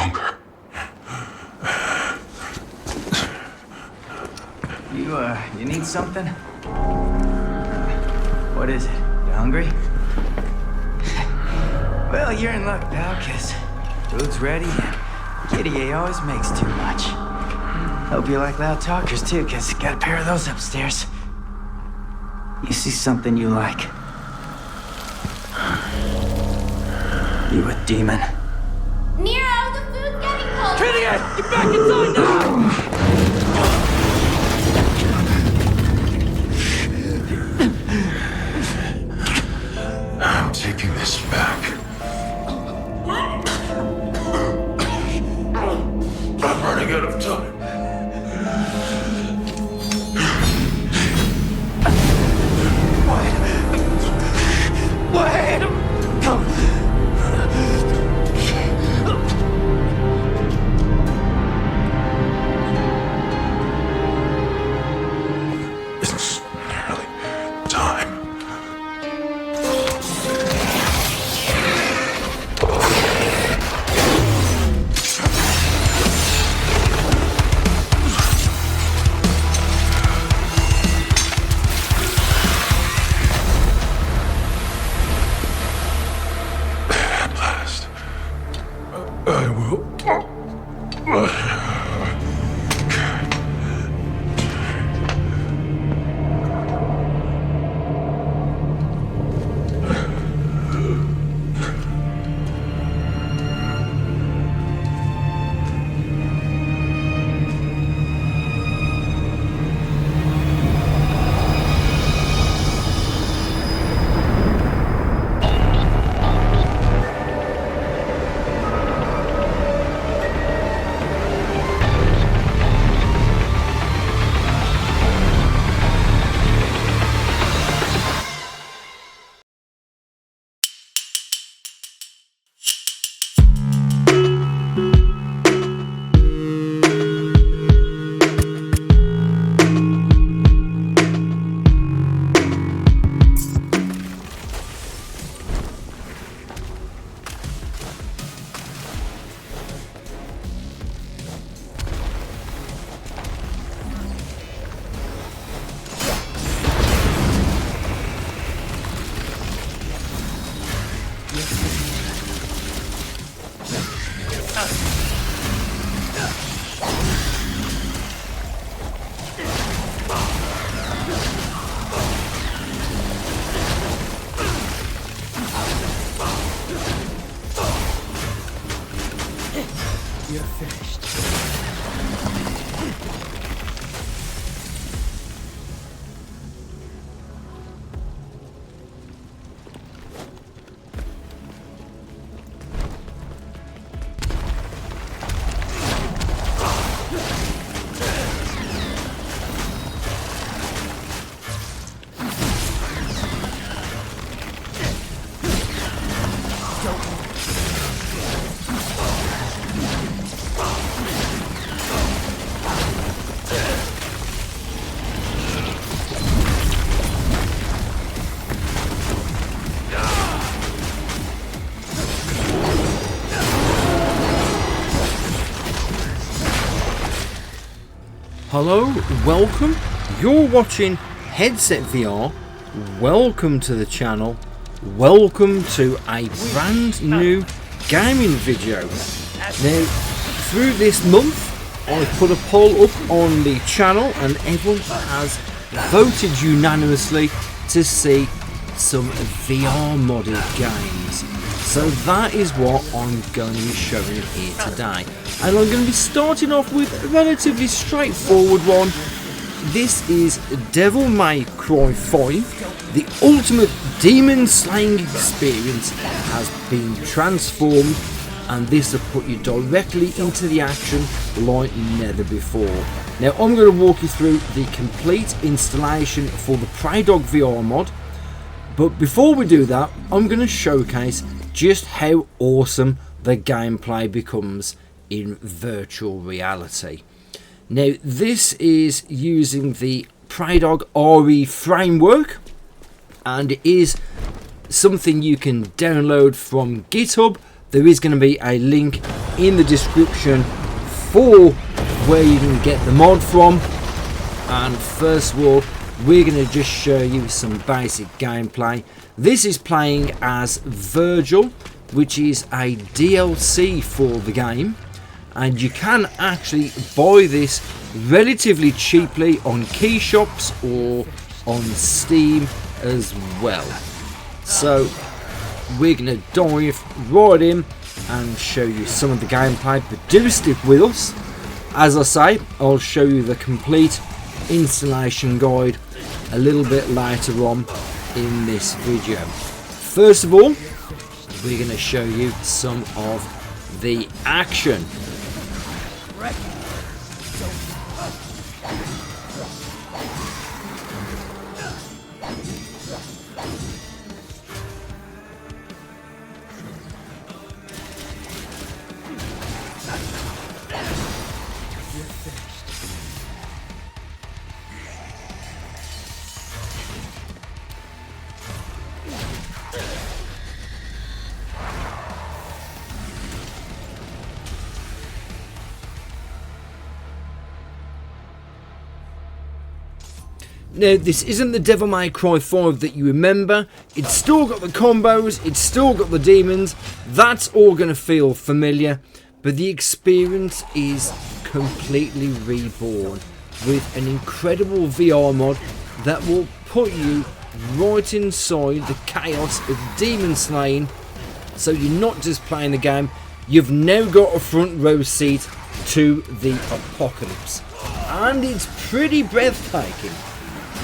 longer. You need something? What is it? You hungry? Well, you're in luck, pal, 'cause food's ready and Kitty A always makes too much. Hope you like loud talkers, too, 'cause got a pair of those upstairs. You see something you like? You a demon? Nero, the food's getting cold! Trinity, get back inside now! I'm taking this back. I'm running out of time. Wait! It's nearly time. At last, I will. You're finished. Hello, welcome. You're watching Headset VR. Welcome to the channel. Welcome to a brand new gaming video. Now, through this month, I put a poll up on the channel and everyone has voted unanimously to see some VR modded games. So that is what I'm going to be showing here today. And I'm going to be starting off with a relatively straightforward one. This is Devil May Cry 5. The ultimate demon slaying experience has been transformed, and this will put you directly into the action like never before. Now I'm going to walk you through the complete installation for the praydog VR mod. But before we do that, I'm going to showcase just how awesome the gameplay becomes in virtual reality. Now, this is using the praydog RE framework, and it is something you can download from GitHub. There is going to be a link in the description for where you can get the mod from. And first of all, we're going to just show you some basic gameplay. This is playing as Vergil, which is a DLC for the game, and you can actually buy this relatively cheaply on key shops or on Steam as well. So we're going to dive right in and show you some of the gameplay, but do stick with us. As I say, I'll show you the complete installation guide a little bit later on in this video. First of all, we're going to show you some of the action. Now, this isn't the Devil May Cry 5 that you remember. It's still got the combos, it's still got the demons. That's all going to feel familiar, but the experience is completely reborn with an incredible VR mod that will put you right inside the chaos of demon slaying. So you're not just playing the game, you've now got a front row seat to the apocalypse. And it's pretty breathtaking.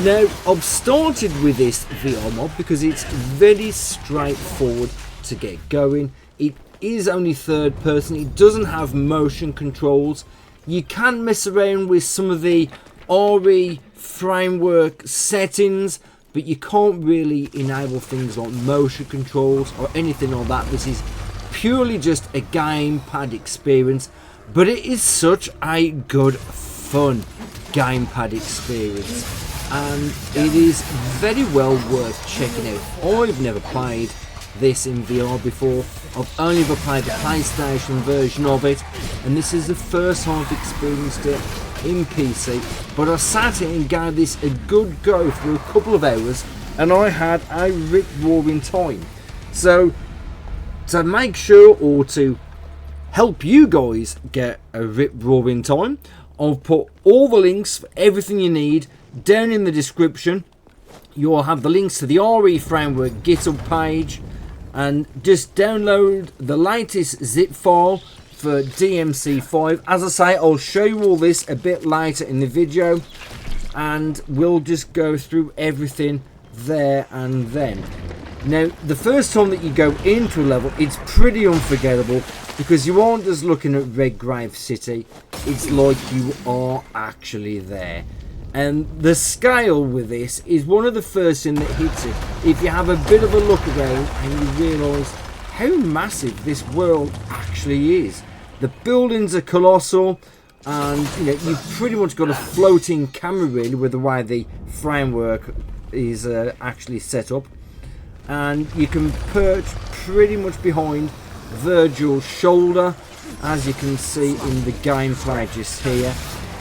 Now, I've started with this VR mod because it's very straightforward to get going. It is only third person, it doesn't have motion controls. You can mess around with some of the RE framework settings, but you can't really enable things like motion controls or anything like that. This is purely just a gamepad experience, but it is such a good, fun gamepad experience. And it is very well worth checking out. I've never played this in VR before. I've only ever played the PlayStation version of it, and this is the first time I've experienced it in PC. But I sat here and gave this a good go for a couple of hours, and I had a rip-roaring time. So to make sure, or to help you guys get a rip-roaring time, I've put all the links for everything you need down in the description. You'll have the links to the RE Framework GitHub page, and just download the latest zip file for DMC5. As I say, I'll show you all this a bit later in the video, and we'll just go through everything there and then. Now, the first time that you go into a level, it's pretty unforgettable because you aren't just looking at Redgrave City, it's like you are actually there. And the scale with this is one of the first things that hits it. If you have a bit of a look around and you realise how massive this world actually is. The buildings are colossal, and you know, you've pretty much got a floating camera really with the way the framework is actually set up. And you can perch pretty much behind Vergil's shoulder, as you can see in the gameplay just here.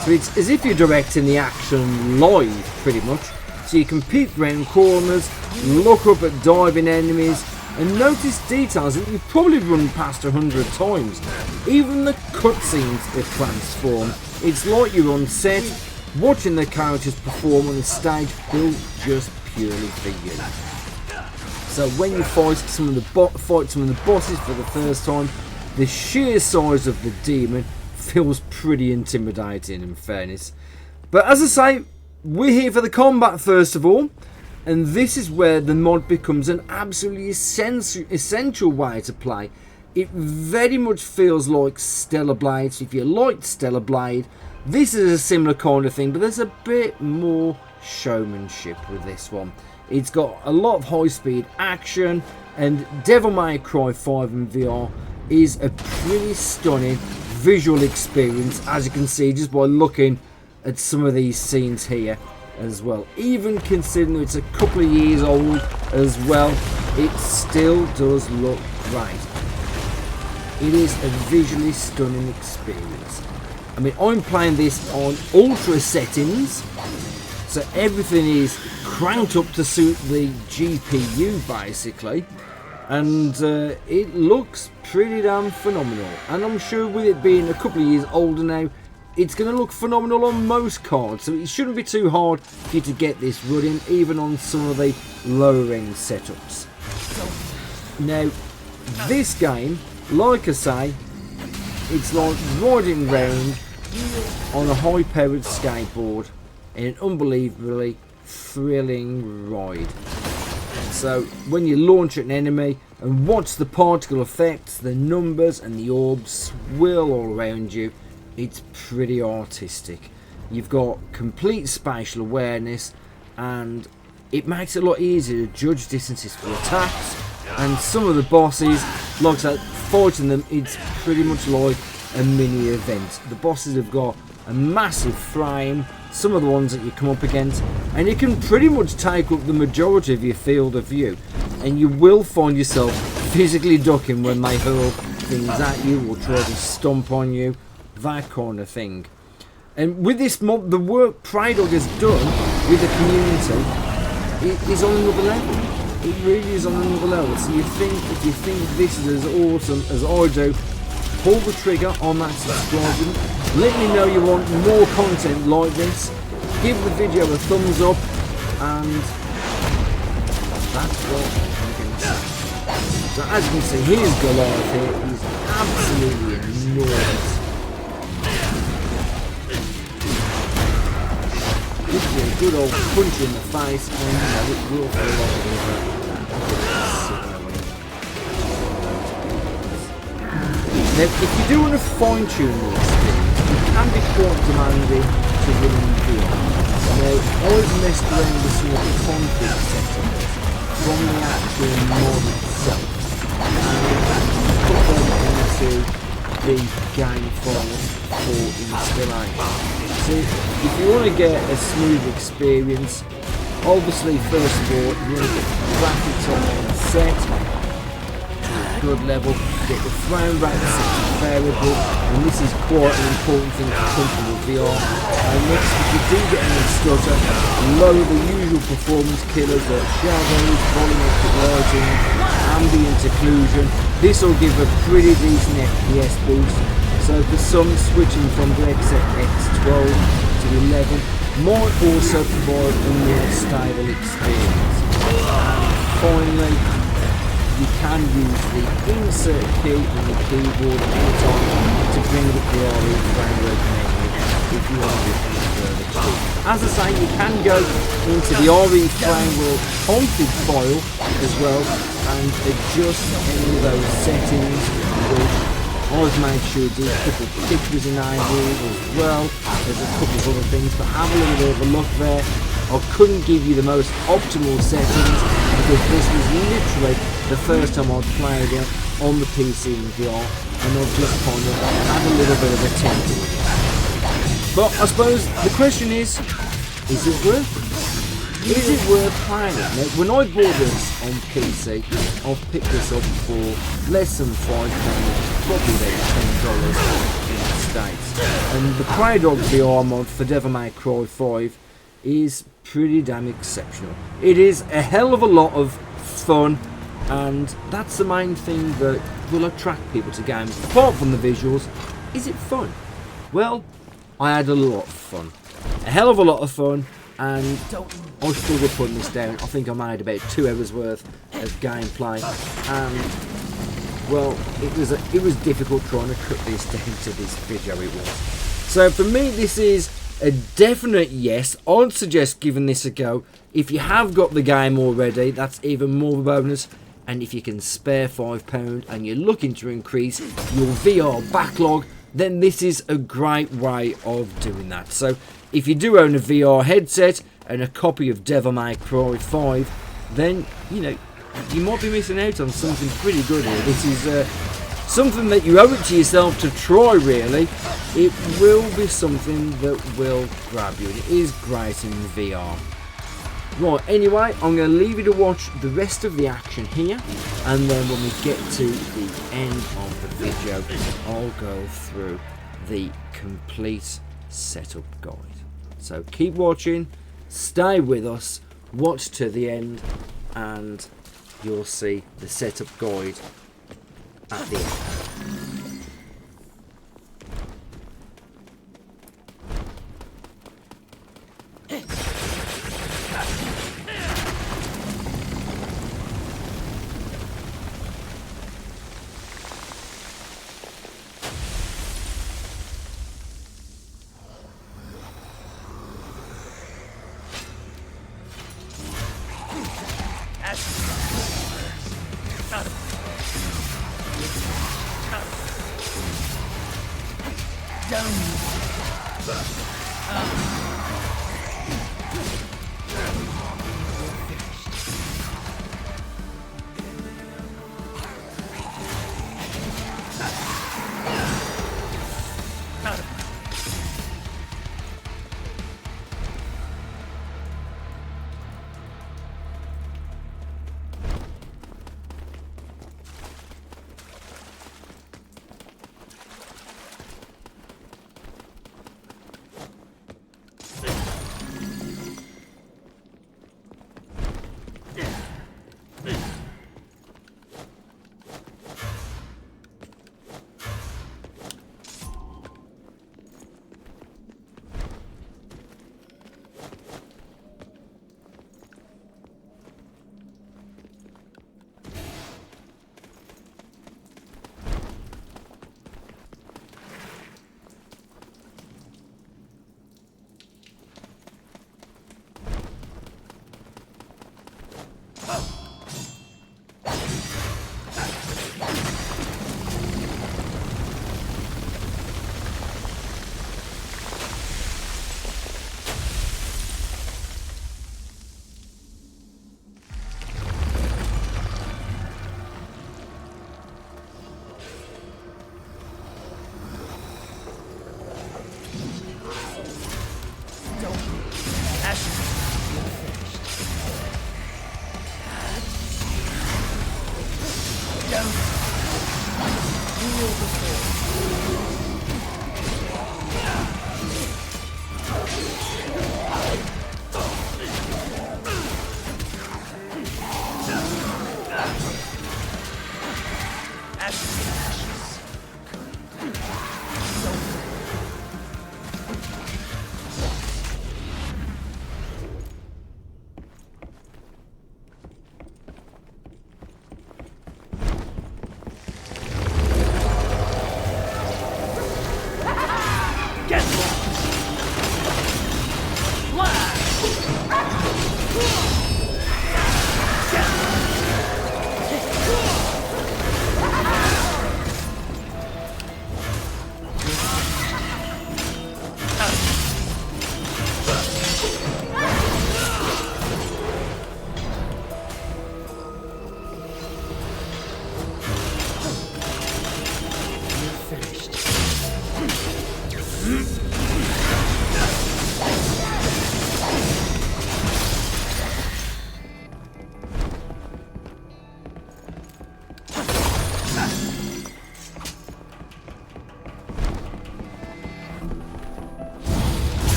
So it's as if you're directing the action live, pretty much. So you can peek round corners, look up at diving enemies, and notice details that you've probably run past 100 times. Even the cutscenes are transformed. It's like you're on set, watching the characters perform on a stage built just purely for you. So when you fight some of the bosses for the first time, the sheer size of the demon feels pretty intimidating, in fairness. But as I say, we're here for the combat first of all, and this is where the mod becomes an absolutely essential way to play. It very much feels like Stellar Blade. So if you liked Stellar Blade, this is a similar kind of thing, but there's a bit more showmanship with this one. It's got a lot of high-speed action, and Devil May Cry 5 in VR is a pretty stunning visual experience, as you can see just by looking at some of these scenes here as well. Even considering it's a couple of years old as well, it still does look great. it is a visually stunning experience. I mean, I'm playing this on ultra settings, so everything is cranked up to suit the GPU basically, and it looks pretty damn phenomenal. And I'm sure with it being a couple of years older now, it's going to look phenomenal on most cards, so it shouldn't be too hard for you to get this running, even on some of the lower end setups. Now, this game, like I say, it's like riding round on a high-powered skateboard in an unbelievably thrilling ride. So when you launch at an enemy and watch the particle effects, the numbers and the orbs swirl all around you, it's pretty artistic. You've got complete spatial awareness, and it makes it a lot easier to judge distances for attacks. And some of the bosses, like I said, fighting them, it's pretty much like a mini event. The bosses have got a massive frame, some of the ones that you come up against, and you can pretty much take up the majority of your field of view, and you will find yourself physically ducking when they hurl things at you or try to stomp on you, that kind of thing. And with this mob, the work praydog has done with the community, it is on another level. It really is on another level. So if you think this is as awesome as I do, pull the trigger on that subscribe button. Let me know you want more content like this. Give the video a thumbs up, and that's what you can see. So as you can see, here's Goliath here. He's absolutely enormous. Gives you a good old punch in the face, and it will feel like now, if you do want to fine-tune these things, it can be quite demanding to run in VR. Now, I've messed around with some of the config settings from the actual mod itself, and put them into the game files for installation. So, if you want to get a smooth experience, obviously, first of all, you want to get the graphics on set, good level, get the frame rate set to variable, and this is quite an important thing to come with VR. And next, if you do get any stutter, lower the usual performance killers like shadows, volumetric lighting, ambient occlusion. This will give a pretty decent FPS boost. So for some, switching from DirectX X12 to 11 might also provide a more stable experience. Finally, you can use the insert key on the keyboard at any time to bring up the RE framework menu if you want to do any further too. As I say, you can go into the RE framework config file as well and adjust any of those settings. I've made sure to do a couple of pictures enabled as well. There's a couple of other things, but have a little bit of a look there. I couldn't give you the most optimal settings because this was literally the first time I'd played it on the PC in VR, and I've just kind of had a little bit of a attempt with it. But I suppose the question is it worth it? Is it worth playing it? Now, when I bought this on PC, I've picked this up for less than £5, probably about $10 in the States. And the praydog VR mod for Devil May Cry 5 is pretty damn exceptional. It is a hell of a lot of fun, and that's the main thing that will attract people to games. Apart from the visuals, is it fun? Well, I had a lot of fun. A hell of a lot of fun, and I struggled putting this down. I think I made about 2 hours worth of gameplay, and well, it was difficult trying to cut this down to this video it was. So for me, this is a definite yes. I'd suggest giving this a go. If you have got the game already, that's even more of a bonus. And if you can spare £5 and you're looking to increase your VR backlog, then this is a great way of doing that. So if you do own a VR headset and a copy of Devil May Cry 5, then you know you might be missing out on something pretty good here. This is something that you owe it to yourself to try, really. It will be something that will grab you. It is great in VR. Right, anyway, I'm going to leave you to watch the rest of the action here, and then when we get to the end of the video, I'll go through the complete setup guide. So keep watching, stay with us, watch to the end, and you'll see the setup guide at the end.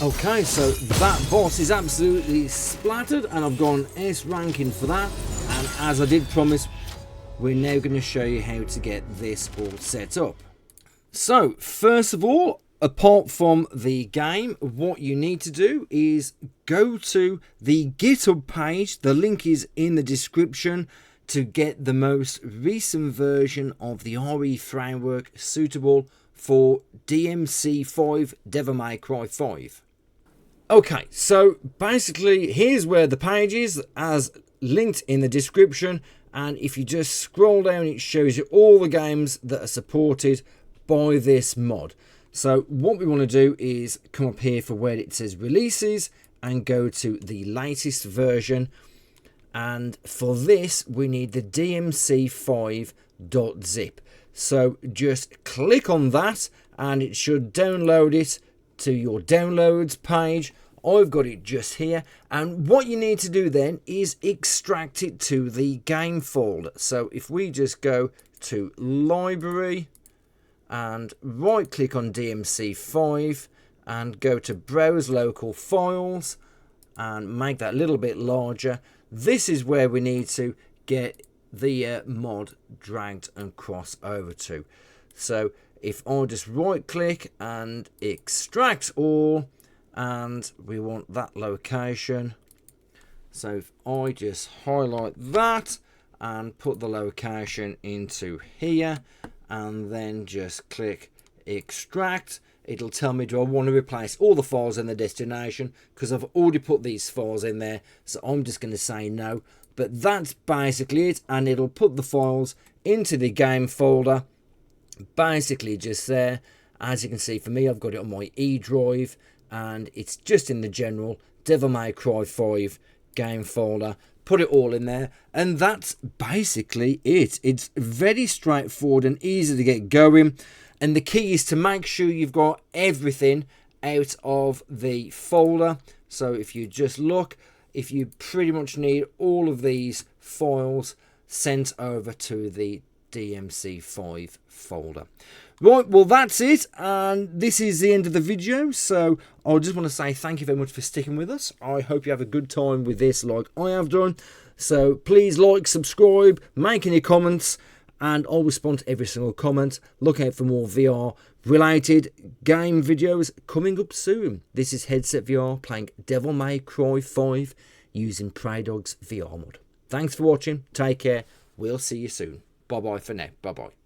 Okay, so that boss is absolutely splattered, and I've gone S ranking for that. And as I did promise, we're now going to show you how to get this all set up. So, first of all, apart from the game, what you need to do is go to the GitHub page. The link is in the description to get the most recent version of the RE framework suitable for DMC5, Devil May Cry 5. Okay, so basically here's where the page is, as linked in the description, and if you just scroll down it shows you all the games that are supported by this mod. So what we want to do is come up here for where it says releases and go to the latest version, and for this we need the DMC5.zip. So just click on that and it should download it to your downloads page. I've got it just here, and what you need to do then is extract it to the game folder. So if we just go to library and right click on DMC5 and go to browse local files and make that a little bit larger, this is where we need to get the mod dragged and cross over to. So if I just right click and extract all, and we want that location, so if I just highlight that and put the location into here and then just click extract, it'll tell me do I want to replace all the files in the destination, because I've already put these files in there, so I'm just going to say no. But that's basically it, and it'll put the files into the game folder basically just there. As you can see, for me, I've got it on my E drive, and it's just in the general Devil May Cry 5 game folder. Put it all in there, and that's basically it. It's very straightforward and easy to get going, and the key is to make sure you've got everything out of the folder. So if you just look, if you pretty much need all of these files sent over to the DMC5 folder. Right, well that's it, and this is the end of the video, so I just want to say thank you very much for sticking with us. I hope you have a good time with this like I have done. So please like, subscribe, make any comments, and I'll respond to every single comment. Look out for more VR related game videos coming up soon. This is Headset VR playing Devil May Cry 5 using Praydog's VR mod. Thanks for watching, take care, we'll see you soon. Bye bye for now, bye bye.